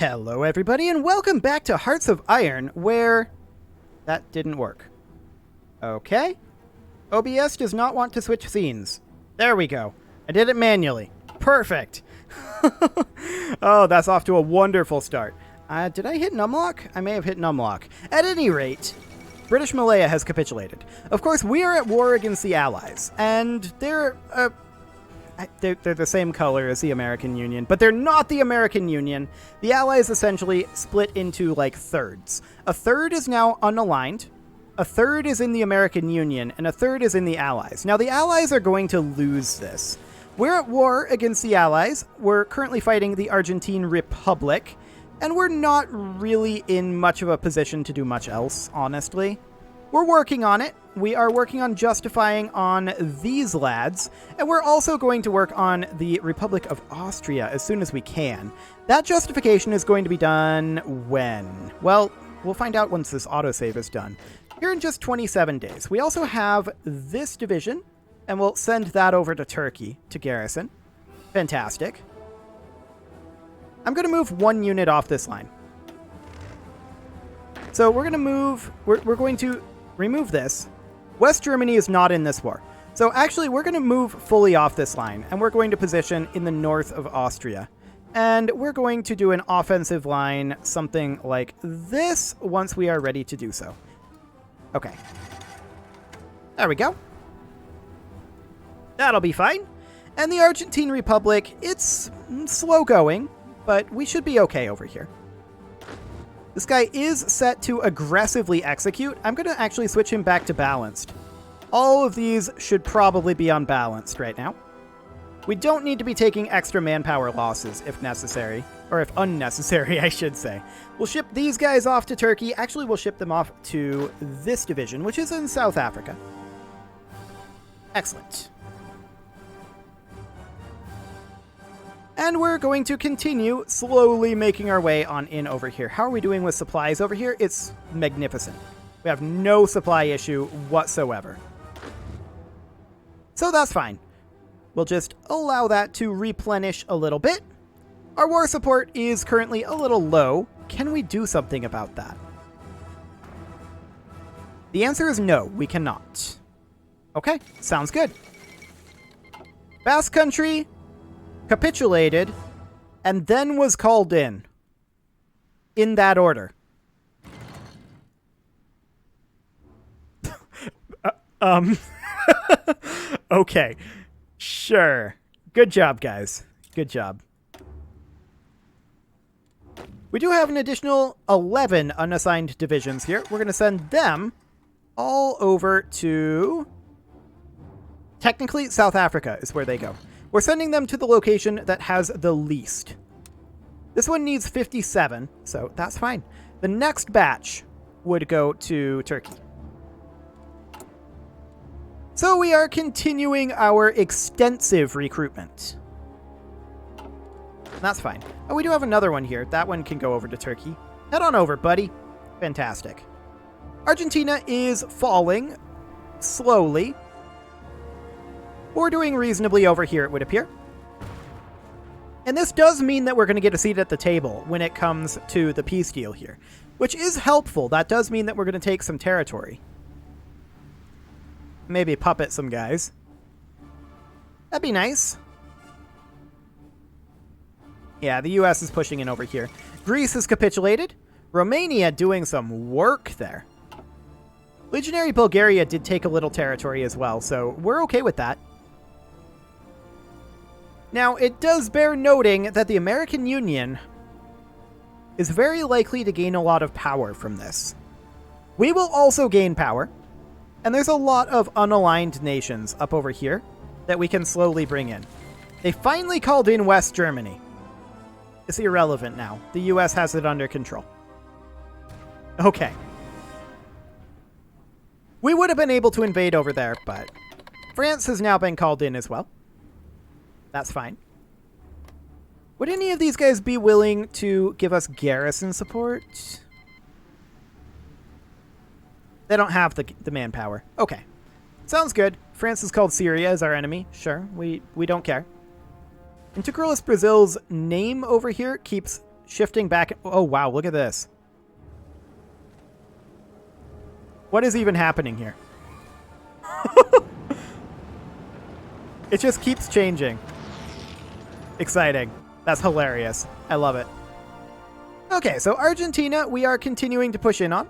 Hello everybody and welcome back to Hearts of Iron, where... that didn't work. Okay. OBS does not want to switch scenes. There we go. I did it manually. Perfect. Oh, that's off to a wonderful start. Did I hit numlock? I may have hit numlock. At any rate, British Malaya has capitulated. Of course, we are at war against the Allies, and they're the same color as the American Union, but they're not the American Union. The Allies essentially split into, like, thirds. A third is now unaligned, a third is in the American Union, and a third is in the Allies. Now, the Allies are going to lose this. We're at war against the Allies. We're currently fighting the Argentine Republic, and we're not really in much of a position to do much else, honestly. We're working on it. We are working on justifying on these lads, and we're also going to work on the Republic of Austria as soon as we can. That justification is going to be done when? Well, we'll find out once this autosave is done. Here in just 27 days. We also have this division, and we'll send that over to Turkey to garrison. Fantastic. I'm going to move one unit off this line. So we're going to move... We're going to remove this. West Germany is not in this war. So actually, we're going to move fully off this line, and we're going to position in the north of Austria. And we're going to do an offensive line, something like this, once we are ready to do so. Okay. There we go. That'll be fine. And the Argentine Republic, it's slow going, but we should be okay over here. This guy is set to aggressively execute. I'm going to actually switch him back to balanced. All of these should probably be unbalanced right now. We don't need to be taking extra manpower losses if necessary. Or if unnecessary, I should say. We'll ship these guys off to Turkey. Actually, we'll ship them off to this division, which is in South Africa. Excellent. And we're going to continue slowly making our way on in over here. How are we doing with supplies over here? It's magnificent. We have no supply issue whatsoever. So that's fine. We'll just allow that to replenish a little bit. Our war support is currently a little low. Can we do something about that? The answer is no, we cannot. Okay, sounds good. Basque Country capitulated, and then was called in that order. Okay. Sure. Good job, guys. Good job. We do have an additional 11 unassigned divisions here. We're going to send them all over to... technically, South Africa is where they go. We're sending them to the location that has the least. This one needs 57, so that's fine. The next batch would go to Turkey. So we are continuing our extensive recruitment. That's fine. Oh, we do have another one here. That one can go over to Turkey. Head on over, buddy. Fantastic. Argentina is falling slowly. We're doing reasonably over here, it would appear. And this does mean that we're going to get a seat at the table when it comes to the peace deal here, which is helpful. That does mean that we're going to take some territory. Maybe puppet some guys. That'd be nice. Yeah, the US is pushing in over here. Greece has capitulated. Romania doing some work there. Legionary Bulgaria did take a little territory as well, so we're okay with that. Now, it does bear noting that the American Union is very likely to gain a lot of power from this. We will also gain power, and there's a lot of unaligned nations up over here that we can slowly bring in. They finally called in West Germany. It's irrelevant now. The US has it under control. Okay. We would have been able to invade over there, but France has now been called in as well. That's fine. Would any of these guys be willing to give us garrison support? They don't have the manpower. Okay. Sounds good. France has called Syria as our enemy. Sure, we don't care. Integralist Brazil's name over here keeps shifting back. Oh, wow, look at this. What is even happening here? It just keeps changing. Exciting. That's hilarious. I love it. Okay, so Argentina, we are continuing to push in on.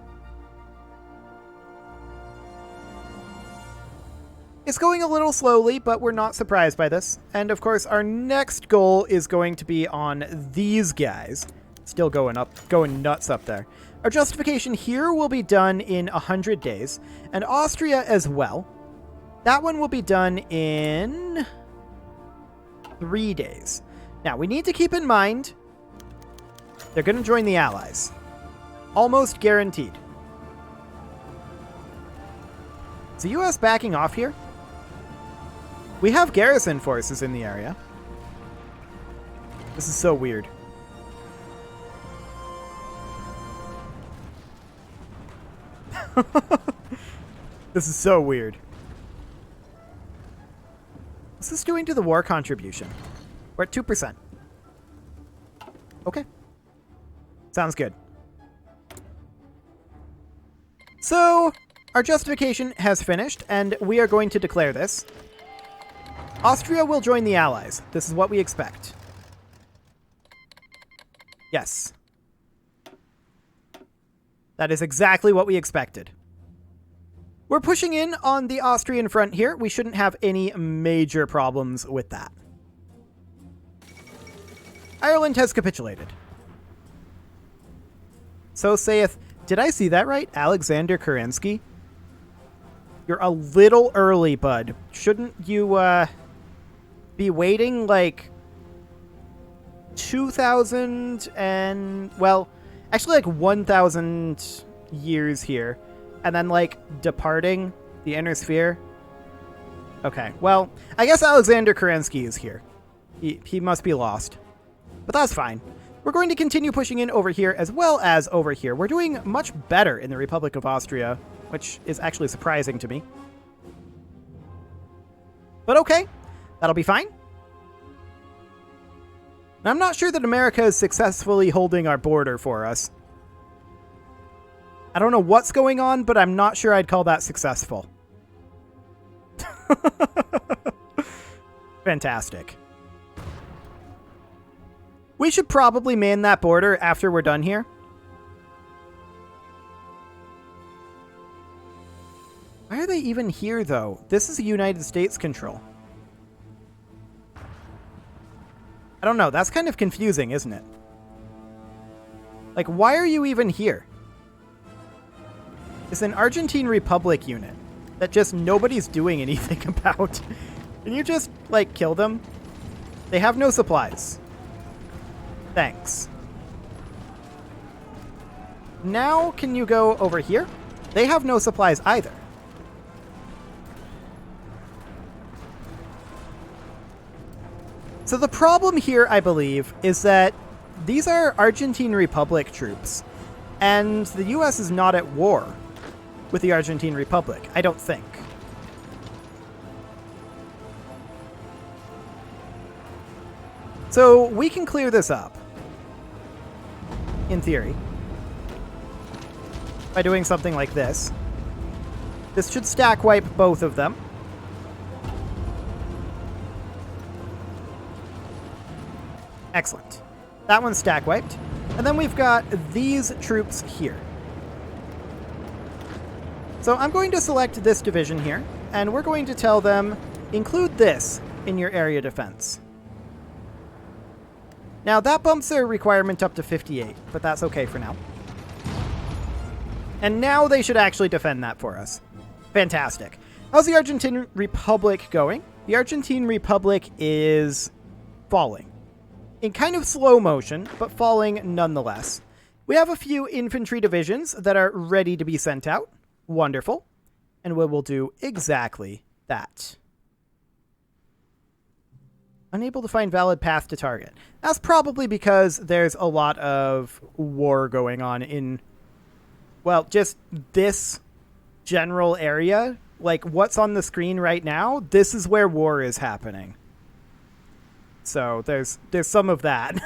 It's going a little slowly, but we're not surprised by this. And of course, our next goal is going to be on these guys. Still going nuts up there. Our justification here will be done in 100 days, and Austria as well. That one will be done in 3 days. Now, we need to keep in mind, they're going to join the Allies. Almost guaranteed. Is the U.S. backing off here? We have garrison forces in the area. This is so weird. This is so weird. What's this doing to the war contribution? We're at 2%. Okay. Sounds good. So, our justification has finished, and we are going to declare this. Austria will join the Allies. This is what we expect. Yes. That is exactly what we expected. We're pushing in on the Austrian front here. We shouldn't have any major problems with that. Ireland has capitulated. So saith... Did I see that right? Alexander Kerensky? You're a little early, bud. Shouldn't you, be waiting, like... 2,000 and... Well, actually, like, 1,000 years here. And then, like, departing the inner sphere. Okay, well, I guess Alexander Kerensky is here. He must be lost. But that's fine. We're going to continue pushing in over here as well as over here. We're doing much better in the Republic of Austria, which is actually surprising to me. But okay, that'll be fine. I'm not sure that America is successfully holding our border for us. I don't know what's going on, but I'm not sure I'd call that successful. Fantastic. We should probably man that border after we're done here. Why are they even here, though? This is a United States control. I don't know. That's kind of confusing, isn't it? Like, why are you even here? It's an Argentine Republic unit that just nobody's doing anything about. Can you just, like, kill them? They have no supplies. Thanks. Now, can you go over here? They have no supplies either. So the problem here, I believe, is that these are Argentine Republic troops, and the US is not at war with the Argentine Republic, I don't think. So we can clear this up, in theory, by doing something like this. This should stack wipe both of them. Excellent. That one's stack wiped. And then we've got these troops here. So I'm going to select this division here, and we're going to tell them, include this in your area defense. Now, that bumps their requirement up to 58, but that's okay for now. And now they should actually defend that for us. Fantastic. How's the Argentine Republic going? The Argentine Republic is falling. In kind of slow motion, but falling nonetheless. We have a few infantry divisions that are ready to be sent out. Wonderful. And we will do exactly that. Unable to find valid path to target. That's probably because there's a lot of war going on in, well, just this general area. Like, what's on the screen right now, this is where war is happening. So there's some of that.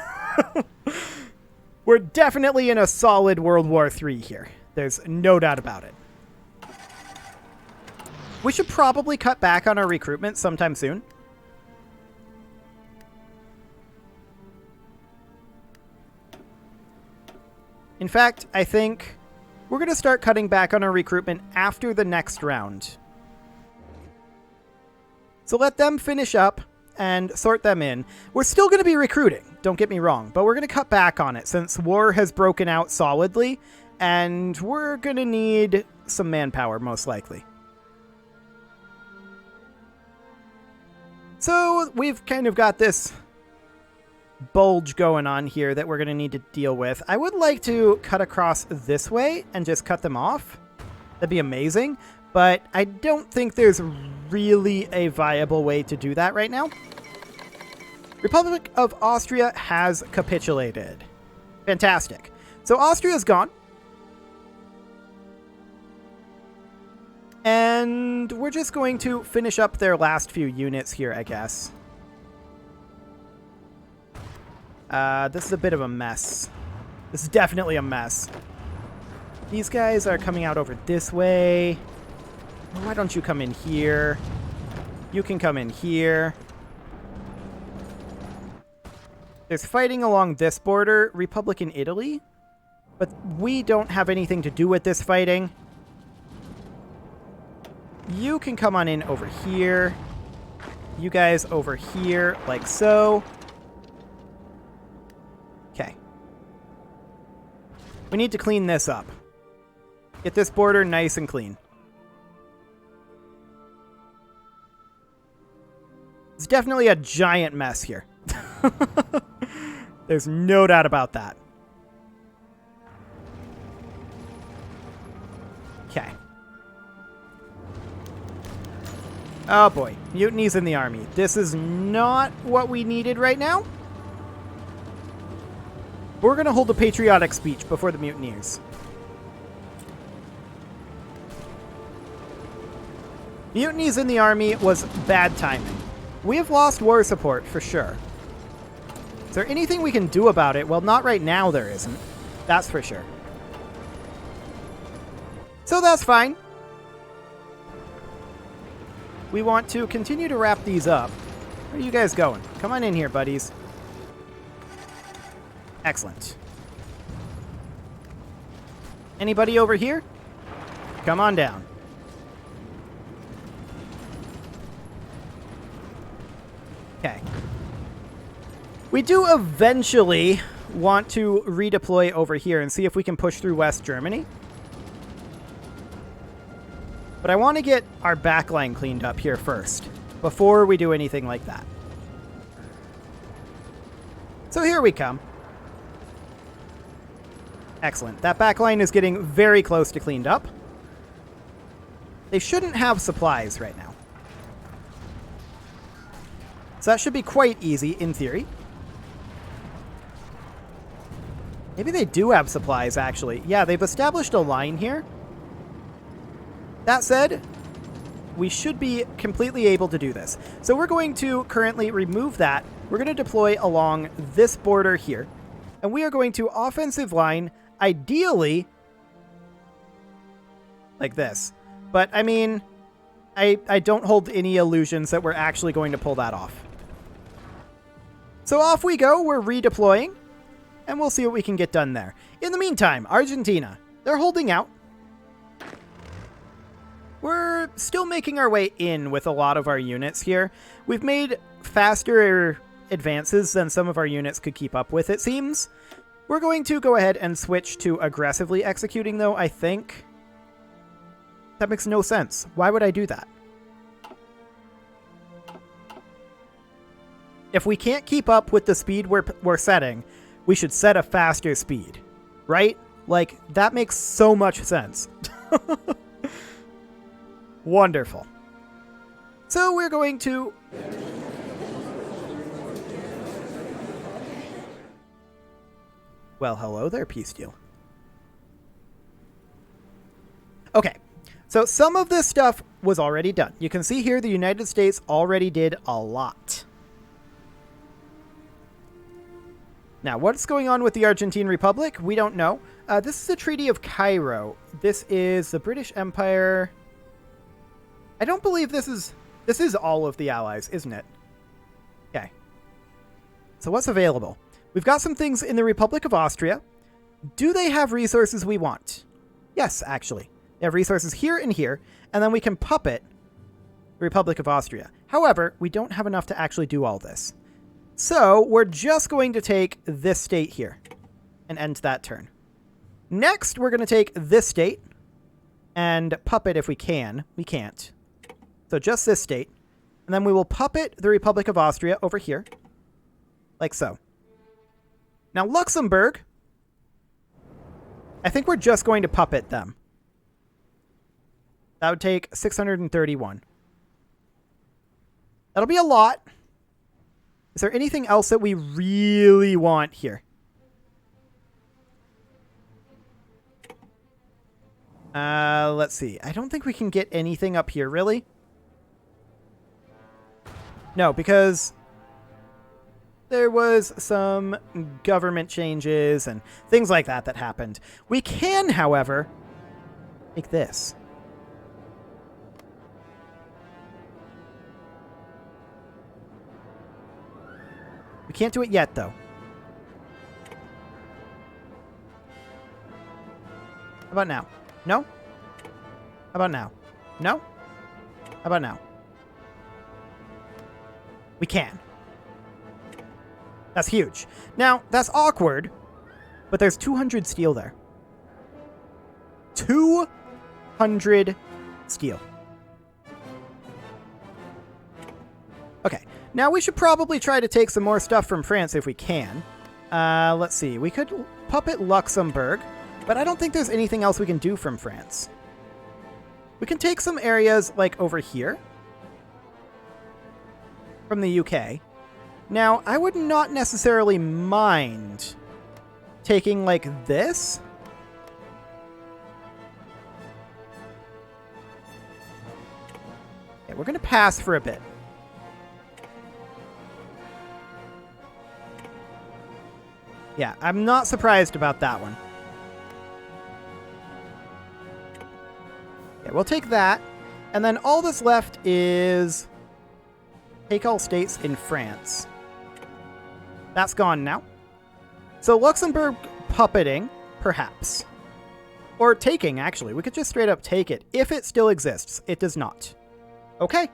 We're definitely in a solid World War III here. There's no doubt about it. We should probably cut back on our recruitment sometime soon. In fact, I think we're going to start cutting back on our recruitment after the next round. So let them finish up and sort them in. We're still going to be recruiting, don't get me wrong, but we're going to cut back on it since war has broken out solidly, and we're going to need some manpower, most likely. So we've kind of got this bulge going on here that we're going to need to deal with. I would like to cut across this way and just cut them off. That'd be amazing, but I don't think there's really a viable way to do that right now. Republic of Austria has capitulated. Fantastic. So Austria's gone. And we're just going to finish up their last few units here, I guess. This is a bit of a mess. This is definitely a mess. These guys are coming out over this way. Why don't you come in here? You can come in here. There's fighting along this border, Republic in Italy. But we don't have anything to do with this fighting. You can come on in over here. You guys over here, like so. Okay. We need to clean this up. Get this border nice and clean. It's definitely a giant mess here. There's no doubt about that. Okay. Oh boy, mutinies in the army. This is not what we needed right now. We're going to hold a patriotic speech before the mutineers. Mutinies in the army was bad timing. We have lost war support for sure. Is there anything we can do about it? Well, not right now there isn't. That's for sure. So that's fine. We want to continue to wrap these up. Where are you guys going? Come on in here, buddies. Excellent. Anybody over here? Come on down. Okay. We do eventually want to redeploy over here and see if we can push through West Germany. But I want to get our backline cleaned up here first, before we do anything like that. So here we come. Excellent. That backline is getting very close to cleaned up. They shouldn't have supplies right now. So that should be quite easy, in theory. Maybe they do have supplies, actually. Yeah, they've established a line here. That said, we should be completely able to do this. So we're going to currently remove that. We're going to deploy along this border here. And we are going to offensive line, ideally, like this. But, I mean, I don't hold any illusions that we're actually going to pull that off. So off we go. We're redeploying. And we'll see what we can get done there. In the meantime, Argentina, they're holding out. We're still making our way in with a lot of our units here. We've made faster advances than some of our units could keep up with, it seems. We're going to go ahead and switch to aggressively executing, though, I think. That makes no sense. Why would I do that? If we can't keep up with the speed we're setting, we should set a faster speed, right? Like, that makes so much sense. Wonderful. So we're going to... Well, hello there, peace deal. Okay, so some of this stuff was already done. You can see here the United States already did a lot. Now, what's going on with the Argentine Republic? We don't know. This is the Treaty of Cairo. This is the British Empire. I don't believe this is all of the allies, isn't it? Okay. So what's available? We've got some things in the Republic of Austria. Do they have resources we want? Yes, actually. They have resources here and here, and then we can puppet the Republic of Austria. However, we don't have enough to actually do all this. So we're just going to take this state here and end that turn. Next, we're going to take this state and puppet if we can. We can't. So just this state. And then we will puppet the Republic of Austria over here. Like so. Now, Luxembourg, I think we're just going to puppet them. That would take 631. That'll be a lot. Is there anything else that we really want here? Let's see. I don't think we can get anything up here, really. No, because there was some government changes and things like that that happened. We can, however, make this. We can't do it yet, though. How about now? No? How about now? No? How about now? We can. That's huge. Now, that's awkward, but there's 200 steel there. 200 steel. Okay. Now, we should probably try to take some more stuff from France if we can. Let's see. We could puppet Luxembourg, but I don't think there's anything else we can do from France. We can take some areas, like, over here from the UK. Now, I would not necessarily mind taking, like, this. Okay, we're going to pass for a bit. Yeah, I'm not surprised about that one. Yeah, we'll take that. And then all that's left is take all states in France. That's gone now. So Luxembourg puppeting, perhaps. Or taking, actually. We could just straight up take it. If it still exists. It does not. Okay.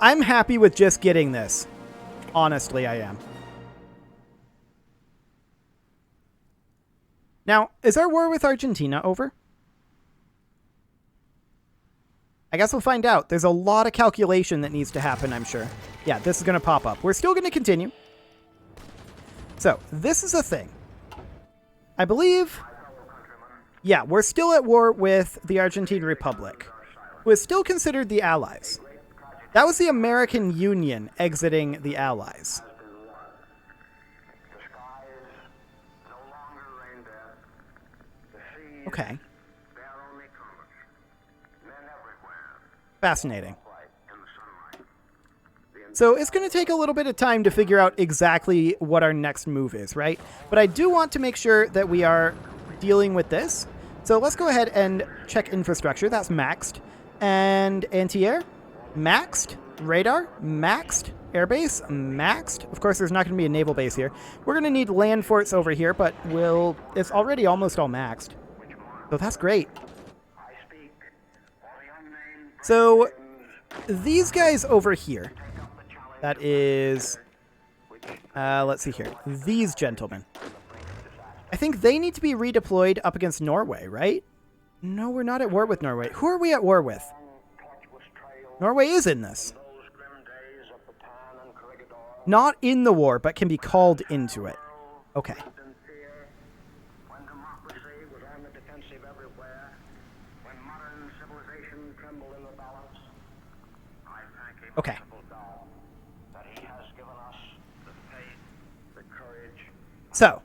I'm happy with just getting this. Honestly, I am. Now, is our war with Argentina over? I guess we'll find out. There's a lot of calculation that needs to happen, I'm sure. Yeah, this is going to pop up. We're still going to continue. So, this is a thing. I believe... Yeah, we're still at war with the Argentine Republic, who is still considered the Allies. That was the American Union exiting the Allies. Okay. Fascinating. So it's going to take a little bit of time to figure out exactly what our next move is, right? But I do want to make sure that we are dealing with this. So let's go ahead and check infrastructure. That's maxed. And anti-air, maxed. Radar, maxed. Airbase, maxed. Of course, there's not going to be a naval base here. We're going to need land forts over here, but it's already almost all maxed. So that's great. So these guys over here, that is, let's see here, these gentlemen. I think they need to be redeployed up against Norway, right? No, we're not at war with Norway. Who are we at war with? Norway is in this. Not in the war, but can be called into it. Okay. Okay. So,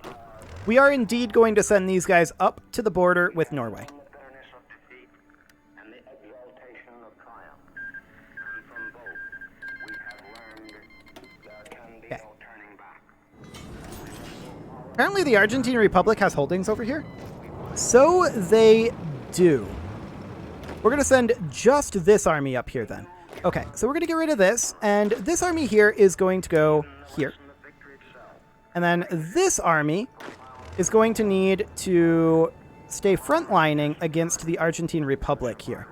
we are indeed going to send these guys up to the border with Norway. Okay. Apparently the Argentine Republic has holdings over here. So they do. We're going to send just this army up here then. Okay, so we're going to get rid of this, and this army here is going to go here. And then this army is going to need to stay frontlining against the Argentine Republic here,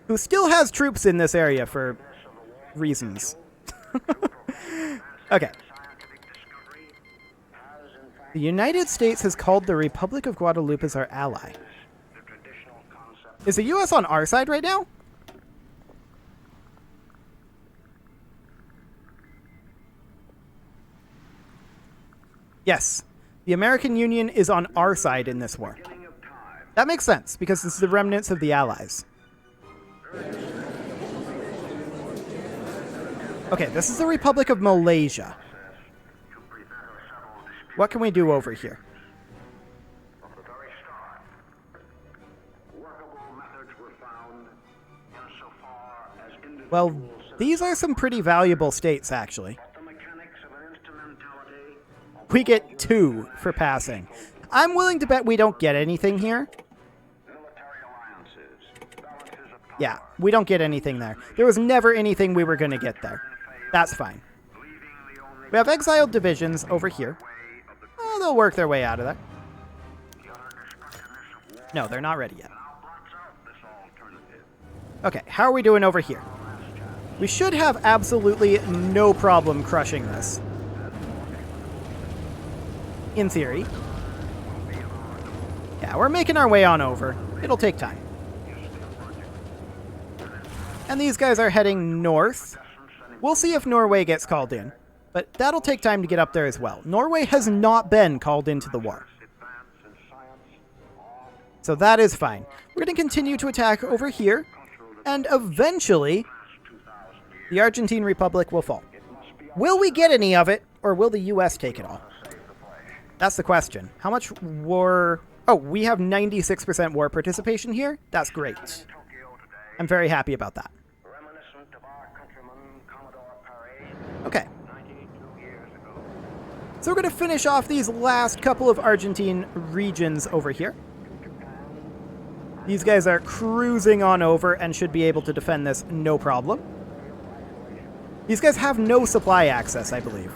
who still has troops in this area for reasons. Okay. The United States has called the Republic of Guadeloupe as our ally. Is the U.S. on our side right now? Yes. The American Union is on our side in this war. That makes sense, because this is the remnants of the Allies. Okay, this is the Republic of Malaysia. What can we do over here? Well, these are some pretty valuable states, actually. We get 2 for passing. I'm willing to bet we don't get anything here. Yeah, we don't get anything there. There was never anything we were going to get there. That's fine. We have exiled divisions over here. Oh, they'll work their way out of that. No, they're not ready yet. Okay, how are we doing over here? We should have absolutely no problem crushing this. In theory. Yeah, we're making our way on over. It'll take time. And these guys are heading north. We'll see if Norway gets called in, but that'll take time to get up there as well. Norway has not been called into the war. So that is fine. We're going to continue to attack over here, and eventually the Argentine Republic will fall. Will we get any of it, or will the U.S. take it all? That's the question. How much war... Oh, we have 96% war participation here? That's great. I'm very happy about that. Okay. So we're going to finish off these last couple of Argentine regions over here. These guys are cruising on over and should be able to defend this no problem. These guys have no supply access, I believe.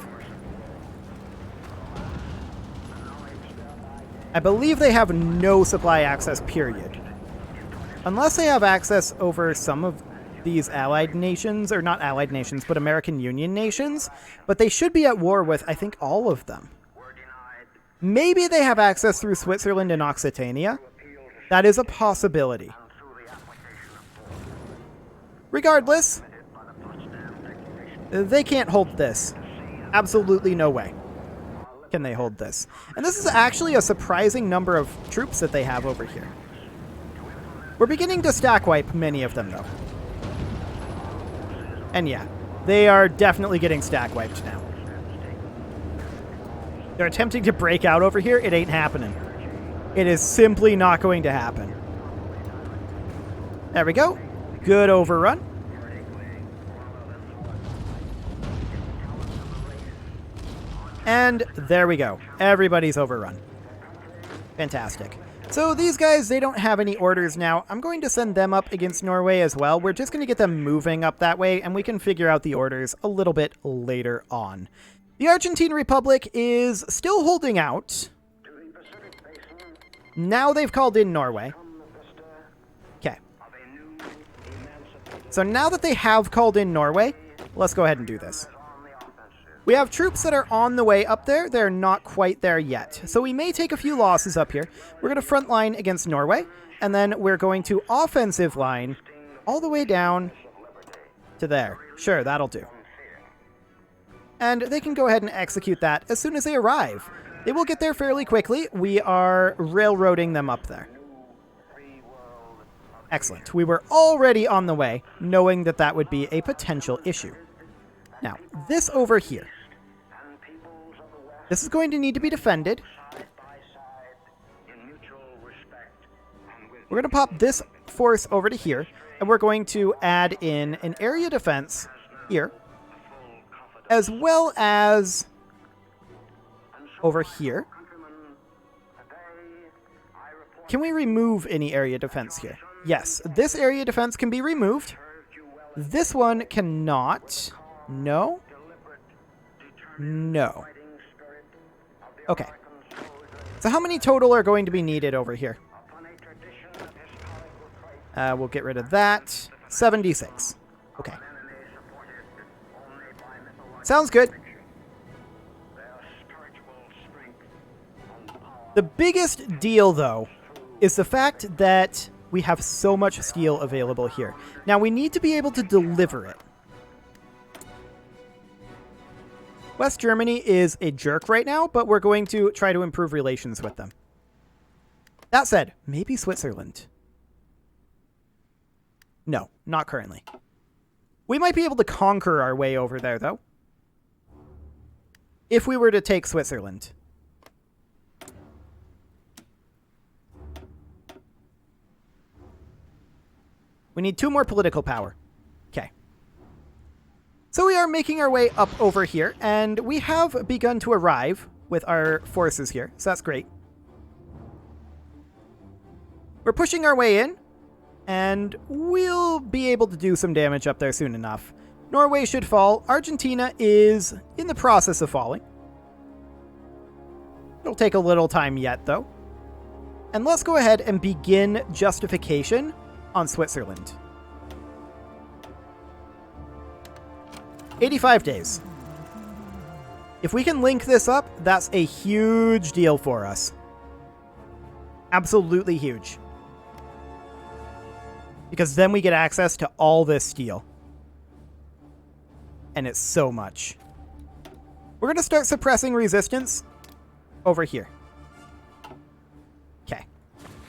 I believe they have no supply access, period. Unless they have access over some of these allied nations, or not allied nations, but American Union nations, but they should be at war with, I think, all of them. Maybe they have access through Switzerland and Occitania. That is a possibility. Regardless, they can't hold this. Absolutely no way can they hold this. And this is actually a surprising number of troops that they have over here. We're beginning to stack wipe many of them, though. And yeah, they are definitely getting stack wiped now. They're attempting to break out over here. It ain't happening. It is simply not going to happen. There we go. Good overrun. And there we go. Everybody's overrun. Fantastic. So these guys, they don't have any orders now. I'm going to send them up against Norway as well. We're just going to get them moving up that way, and we can figure out the orders a little bit later on. The Argentine Republic is still holding out. Now they've called in Norway. Okay. So now that they have called in Norway, let's go ahead and do this. We have troops that are on the way up there. They're not quite there yet. So we may take a few losses up here. We're going to front line against Norway, and then we're going to offensive line all the way down to there. Sure, that'll do. And they can go ahead and execute that as soon as they arrive. They will get there fairly quickly. We are railroading them up there. Excellent. We were already on the way, knowing that that would be a potential issue. Now, this over here. This is going to need to be defended. We're going to pop this force over to here, and we're going to add in an area defense here, as well as over here. Can we remove any area defense here? Yes, this area defense can be removed. This one cannot. No. No. Okay. So how many total are going to be needed over here? We'll get rid of that. 76. Okay. Sounds good. The biggest deal, though, is the fact that we have so much steel available here. Now, we need to be able to deliver it. West Germany is a jerk right now, but we're going to try to improve relations with them. That said, maybe Switzerland. No, not currently. We might be able to conquer our way over there, though. If we were to take Switzerland. We need 2 more political power. Okay. So we are making our way up over here, and we have begun to arrive with our forces here, so that's great. We're pushing our way in, and we'll be able to do some damage up there soon enough. Norway should fall. Argentina is in the process of falling. It'll take a little time yet, though. And let's go ahead and begin justification on Switzerland. 85 days. If we can link this up, that's a huge deal for us. Absolutely huge. Because then we get access to all this steel. And it's so much. We're going to start suppressing resistance over here. Okay.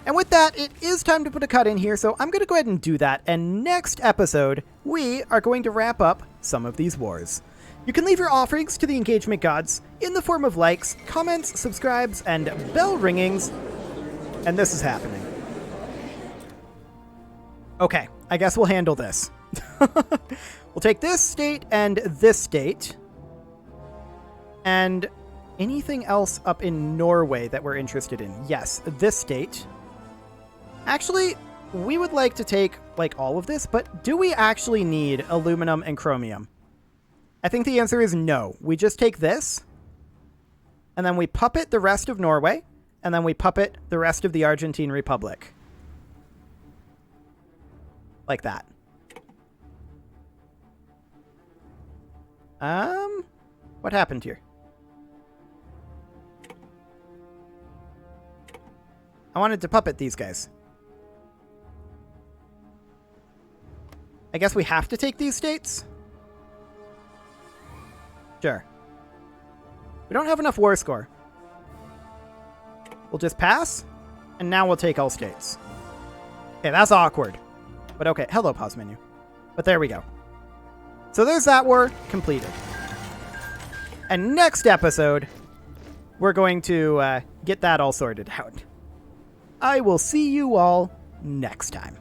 And with that, it is time to put a cut in here, so I'm going to go ahead and do that. And next episode, we are going to wrap up some of these wars. You can leave your offerings to the engagement gods in the form of likes, comments, subscribes, and bell ringings. And this is happening. Okay, I guess we'll handle this. We'll take this state and this state. And anything else up in Norway that we're interested in? Yes, this state. Actually, we would like to take, like, all of this, but do we actually need aluminum and chromium? I think the answer is no. We just take this, and then we puppet the rest of Norway, and then we puppet the rest of the Argentine Republic. Like that. What happened here? I wanted to puppet these guys. I guess we have to take these states? Sure. We don't have enough war score. We'll just pass, and now we'll take all states. Okay, that's awkward. But okay, hello, pause menu. But there we go. So there's that war completed. And next episode, we're going to get that all sorted out. I will see you all next time.